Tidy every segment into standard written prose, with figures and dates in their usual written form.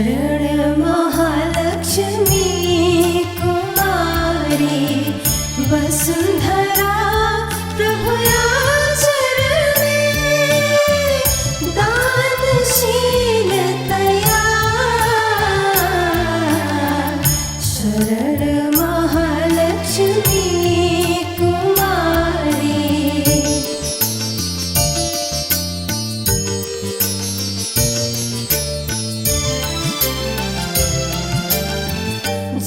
शरण महालक्ष्मी कुमारी वसुंधरा प्रभुया चरणे दानशीलतया शरण महालक्ष्मी कुमारी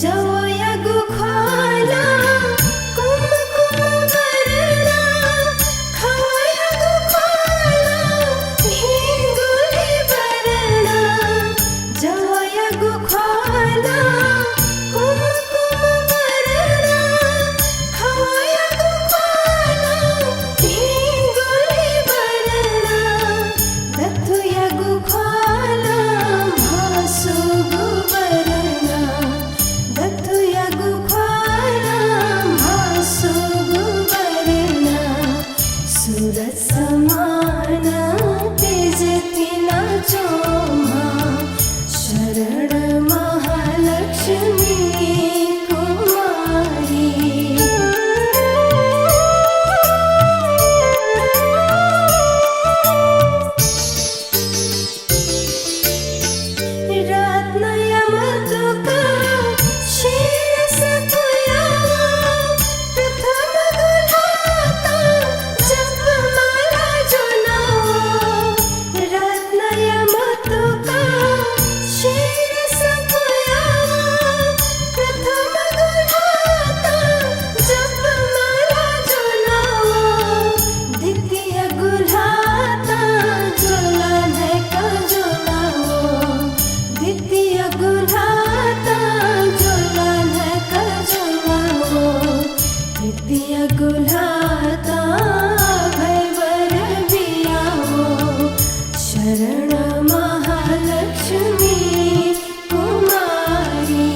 जवया गुख्वाला कुमकुम वर्णा खवया गुख्वाला भिंगुली वर्णा जवया गुख्वाला कुमकुम वर्णा खवया गुख्वाला भिंगुली वर्णा दत्तया गुख्वाला भासु गुवर्णा दत्तया गुख्वाला भासु गुवर्णा सूरज समान तेजती नाचोमा शरण महालक्ष्मी कुमारी रत्नया मधुका शिरसतुया प्रथम गुलाता जपमाला जोनाओ रत्नया मधुका शिरसतुया प्रथम गुलाता जपमाला जोनाओ द्वितीय गुलाता जोलान का जोनाओ द्वितीय गुलाता जोलान का जोनाओ तृतीय गुलाता भैवर बियाओ शरण महालक्ष्मी कुमारी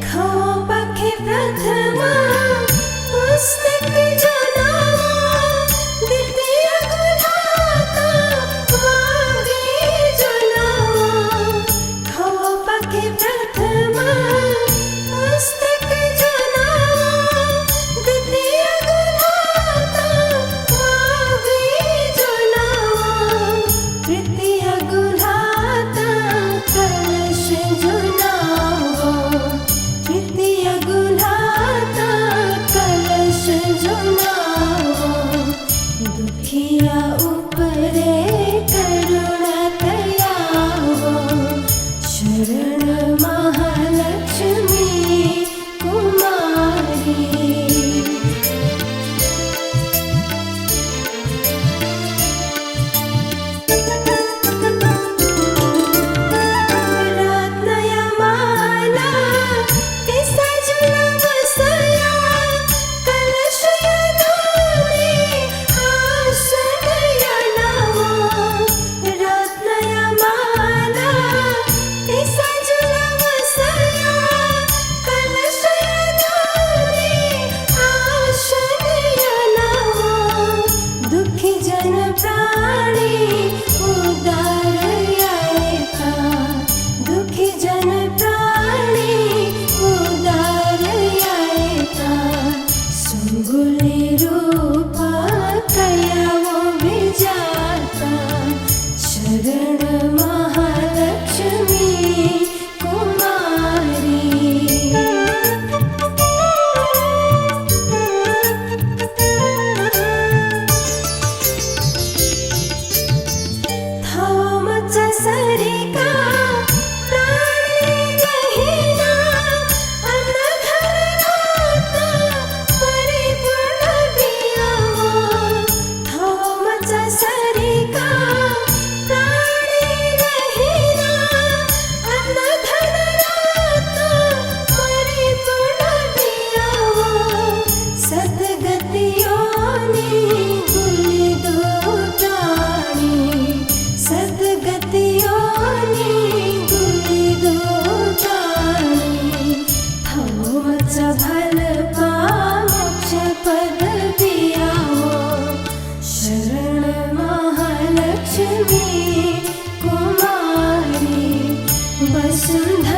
खो पखे प्रथमा पुस्तक जोनाओ द्वितीय गुलाता वागी जोनाओ खो पखे प्रथमा पुस्तक जोनाओ द्वितीय गुलाता वागी जोनाओ तृतीय गुलाता कलश जोनाओ तृतीय गुलाता वसुंधरा